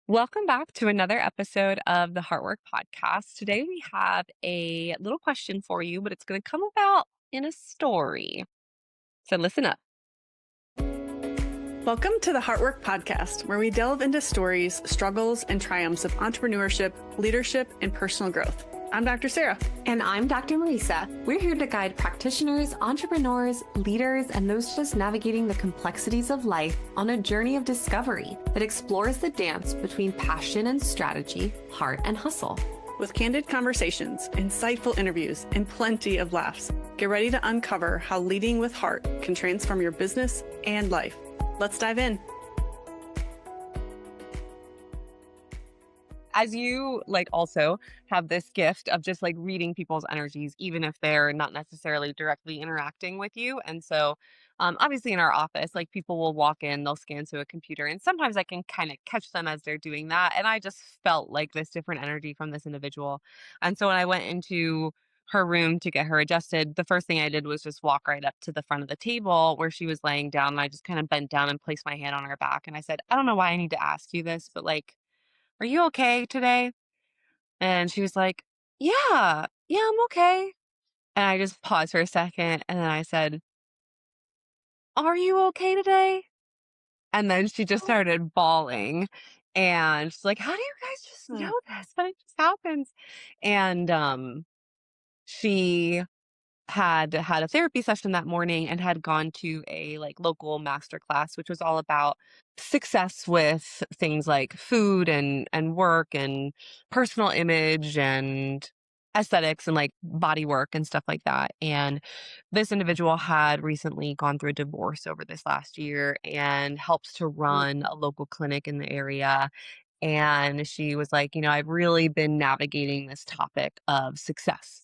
Welcome back to another episode of the Heartwork Podcast. Today we have a little question for you, but it's going to come about in a story. So listen up. Welcome to the Heartwork Podcast, where we delve into stories, struggles, and triumphs of entrepreneurship, leadership, and personal growth. I'm Dr. Sarah. And I'm Dr. Marisa. We're here to guide practitioners, entrepreneurs, leaders, and those just navigating the complexities of life on a journey of discovery that explores the dance between passion and strategy, heart and hustle. With candid conversations, insightful interviews, and plenty of laughs, get ready to uncover how leading with heart can transform your business and life. Let's dive in. As you also have this gift of just reading people's energies, even if they're not necessarily directly interacting with you. And so, obviously in our office, people will walk in, they'll scan to a computer, and sometimes I can kind of catch them as they're doing that. And I just felt this different energy from this individual. And so when I went into her room to get her adjusted, the first thing I did was just walk right up to the front of the table where she was laying down. And I just kind of bent down and placed my hand on her back. And I said, I don't know why I need to ask you this, but are you okay today? And she was like, yeah, I'm okay. And I just paused for a second and then I said, are you okay today? And then she just started bawling. And she's like, how do you guys just Hmm. know this? But it just happens. And she had a therapy session that morning and had gone to a local masterclass, which was all about success with things like food and work and personal image and aesthetics and body work and stuff like that. And this individual had recently gone through a divorce over this last year and helps to run a local clinic in the area. And she was like, I've really been navigating this topic of success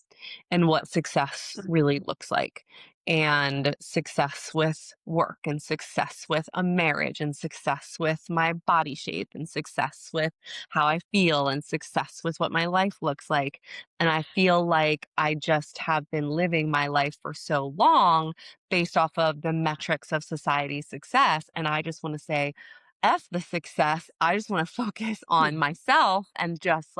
and what success really looks like, and success with work, and success with a marriage, and success with my body shape, and success with how I feel, and success with what my life looks like. And I feel like I just have been living my life for so long based off of the metrics of society's success. And I just want to say, F the success. I just want to focus on myself and just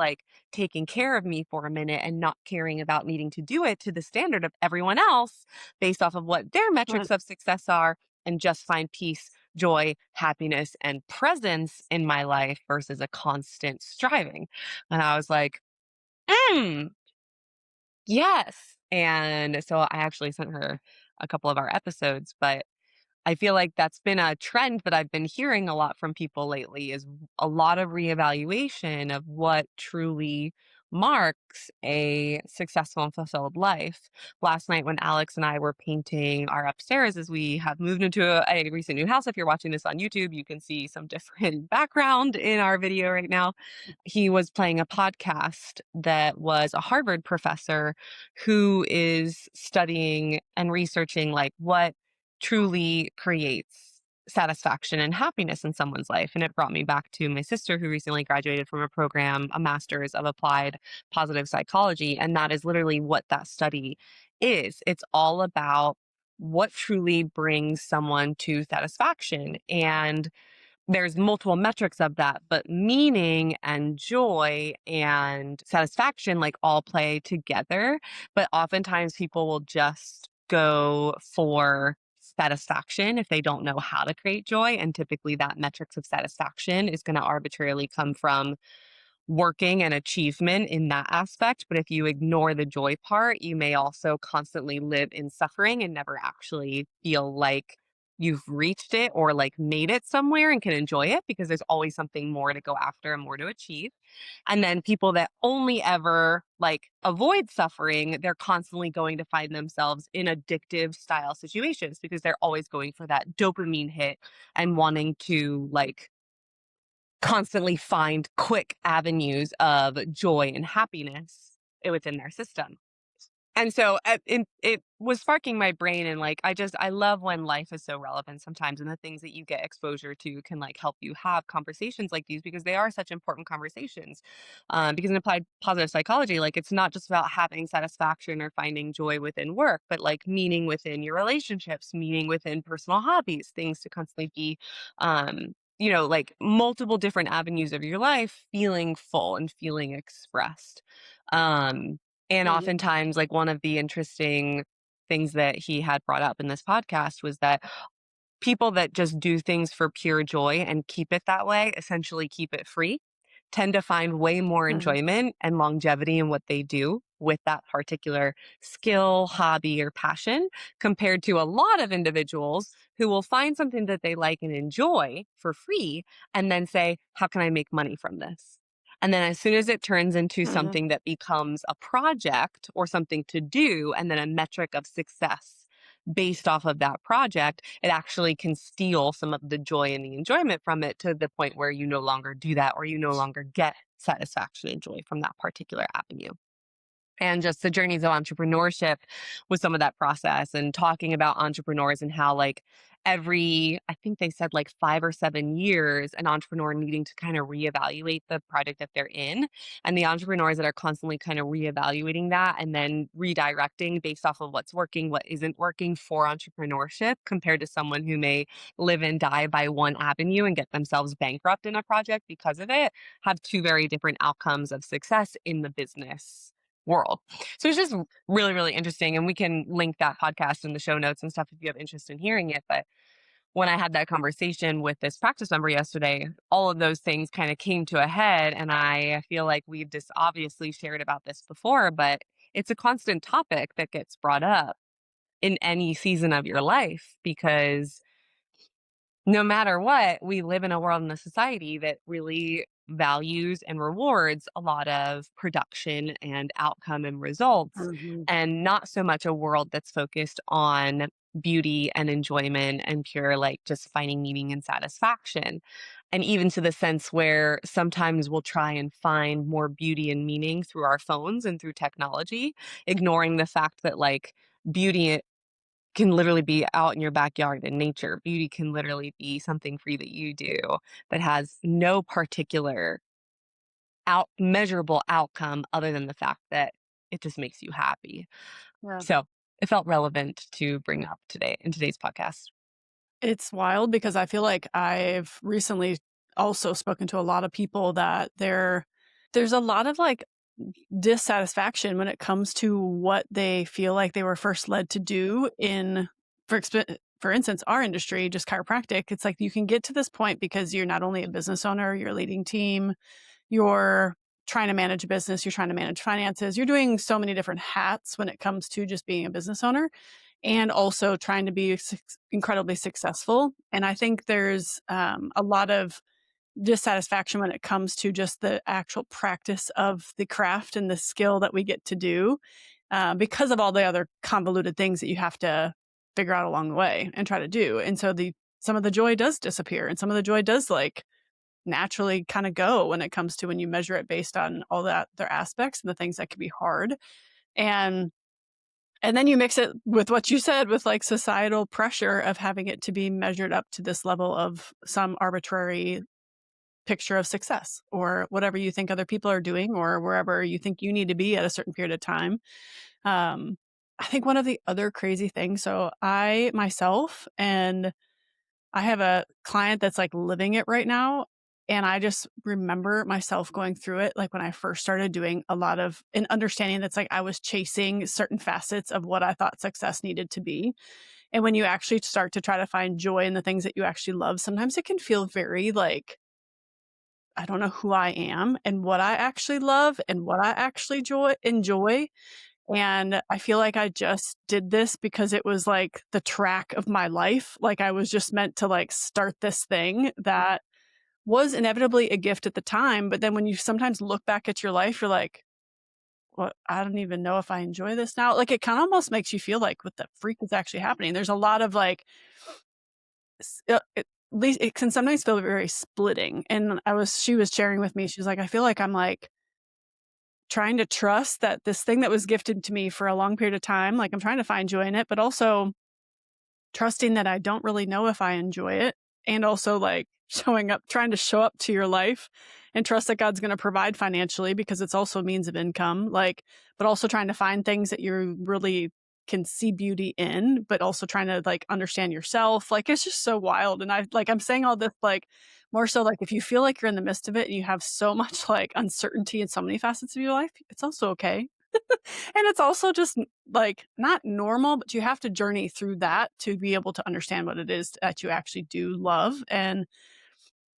taking care of me for a minute and not caring about needing to do it to the standard of everyone else based off of what their metrics of success are, and just find peace, joy, happiness, and presence in my life versus a constant striving. And I was like, mm, yes. And so I actually sent her a couple of our episodes, but I feel like that's been a trend that I've been hearing a lot from people lately, is a lot of reevaluation of what truly marks a successful and fulfilled life. Last night when Alex and I were painting our upstairs, as we have moved into a recent new house, if you're watching this on YouTube, you can see some different background in our video right now. He was playing a podcast that was a Harvard professor who is studying and researching what truly creates satisfaction and happiness in someone's life. And it brought me back to my sister, who recently graduated from a program, a master's of applied positive psychology. And that is literally what that study is. It's all about what truly brings someone to satisfaction. And there's multiple metrics of that, but meaning and joy and satisfaction all play together. But oftentimes people will just go for satisfaction if they don't know how to create joy. And typically that metrics of satisfaction is going to arbitrarily come from working and achievement in that aspect. But if you ignore the joy part, you may also constantly live in suffering and never actually feel like you've reached it or made it somewhere and can enjoy it, because there's always something more to go after and more to achieve. And then people that only ever avoid suffering, they're constantly going to find themselves in addictive style situations because they're always going for that dopamine hit and wanting to constantly find quick avenues of joy and happiness within their system. And so it was sparking my brain. And I love when life is so relevant sometimes, and the things that you get exposure to can help you have conversations like these, because they are such important conversations. Because in applied positive psychology, it's not just about having satisfaction or finding joy within work, but meaning within your relationships, meaning within personal hobbies, things to constantly be like multiple different avenues of your life feeling full and feeling expressed. Um, and Mhm. oftentimes, like one of the interesting things that he had brought up in this podcast was that people that just do things for pure joy and keep it that way, essentially keep it free, tend to find way more Mhm. enjoyment and longevity in what they do with that particular skill, hobby, or passion compared to a lot of individuals who will find something that they like and enjoy for free and then say, how can I make money from this? And then as soon as it turns into Mhm. something that becomes a project or something to do and then a metric of success based off of that project, it actually can steal some of the joy and the enjoyment from it to the point where you no longer do that or you no longer get satisfaction and joy from that particular avenue. And just the journeys of entrepreneurship with some of that process and talking about entrepreneurs and how like every I think they said like 5 or 7 years an entrepreneur needing to kind of reevaluate the project that they're in, and the entrepreneurs that are constantly kind of reevaluating that and then redirecting based off of what's working, what isn't working for entrepreneurship compared to someone who may live and die by one avenue and get themselves bankrupt in a project because of it, have two very different outcomes of success in the business world. So it's just really, really interesting. And we can link that podcast in the show notes and stuff if you have interest in hearing it. But when I had that conversation with this practice member yesterday, all of those things kind of came to a head. And I feel like we've just obviously shared about this before, but it's a constant topic that gets brought up in any season of your life because no matter what, we live in a world and a society that really values and rewards a lot of production and outcome and results, Mhm. and not so much a world that's focused on beauty and enjoyment and pure, like just finding meaning and satisfaction. And even to the sense where sometimes we'll try and find more beauty and meaning through our phones and through technology, ignoring the fact that, like, beauty can literally be out in your backyard in nature. Beauty can literally be something free that you do that has no particular measurable outcome other than the fact that it just makes you happy. Yeah. So it felt relevant to bring up today in today's podcast. It's wild because I feel like I've recently also spoken to a lot of people that there's a lot of like dissatisfaction when it comes to what they feel like they were first led to do in for instance our industry, just chiropractic. It's like you can get to this point because you're not only a business owner, you're leading team, you're trying to manage a business, you're trying to manage finances, you're doing so many different hats when it comes to just being a business owner and also trying to be incredibly successful. And I think there's a lot of dissatisfaction when it comes to just the actual practice of the craft and the skill that we get to do because of all the other convoluted things that you have to figure out along the way and try to do. And so some of the joy does disappear and some of the joy does like naturally kind of go when it comes to when you measure it based on all that their aspects and the things that can be hard. And and then you mix it with what you said with like societal pressure of having it to be measured up to this level of some arbitrary picture of success or whatever you think other people are doing or wherever you think you need to be at a certain period of time. Um, I think one of the other crazy things, so I myself and I have a client that's like living it right now. And I just remember myself going through it, like when I first started doing a lot of and understanding that's like I was chasing certain facets of what I thought success needed to be. And when you actually start to try to find joy in the things that you actually love, sometimes it can feel very like, I don't know who I am and what I actually love and what I actually enjoy. And I feel like I just did this because it was like the track of my life. Like I was just meant to like start this thing that was inevitably a gift at the time. But then when you sometimes look back at your life, you're like, well, I don't even know if I enjoy this now. Like it kind of almost makes you feel like what the freak is actually happening. There's a lot of like, at least it can sometimes feel very splitting. And she was sharing with me, she's like, I feel like I'm like, trying to trust that this thing that was gifted to me for a long period of time, like I'm trying to find joy in it, but also trusting that I don't really know if I enjoy it. And also like trying to show up to your life and trust that God's going to provide financially because it's also a means of income, like, but also trying to find things that you really can see beauty in, but also trying to like understand yourself. Like, it's just so wild. And I'm saying all this, like, more so like if you feel like you're in the midst of it and you have so much like uncertainty in so many facets of your life, it's also okay. And it's also just like not normal, but you have to journey through that to be able to understand what it is that you actually do love. And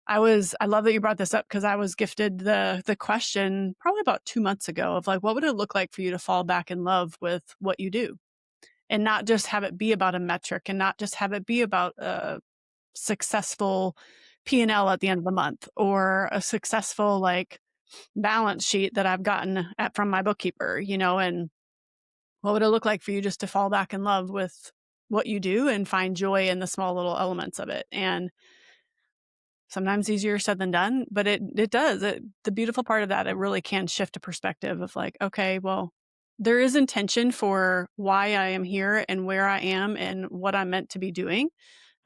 I love that you brought this up, because I was gifted the question probably about 2 months ago of like, what would it look like for you to fall back in love with what you do, and not just have it be about a metric, and not just have it be about a successful P&L at the end of the month, or a successful like balance sheet that I've gotten from my bookkeeper, and what would it look like for you just to fall back in love with what you do and find joy in the small little elements of it. And sometimes easier said than done, but it does. The beautiful part of that, it really can shift a perspective of like, okay, well, there is intention for why I am here and where I am and what I'm meant to be doing.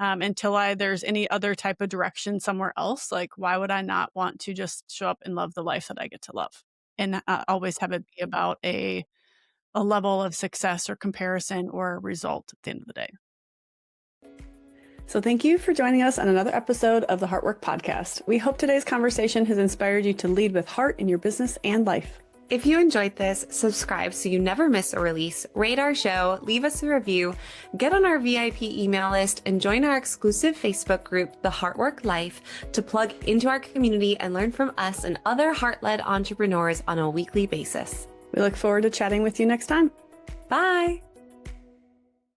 Until there's any other type of direction somewhere else, like why would I not want to just show up and love the life that I get to love, and always have it be about a level of success or comparison or result at the end of the day. So thank you for joining us on another episode of the Heartwork Podcast. We hope today's conversation has inspired you to lead with heart in your business and life. If you enjoyed this, subscribe so you never miss a release, rate our show, leave us a review, get on our VIP email list, and join our exclusive Facebook group, The Heartwork Life, to plug into our community and learn from us and other heart-led entrepreneurs on a weekly basis. We look forward to chatting with you next time. Bye!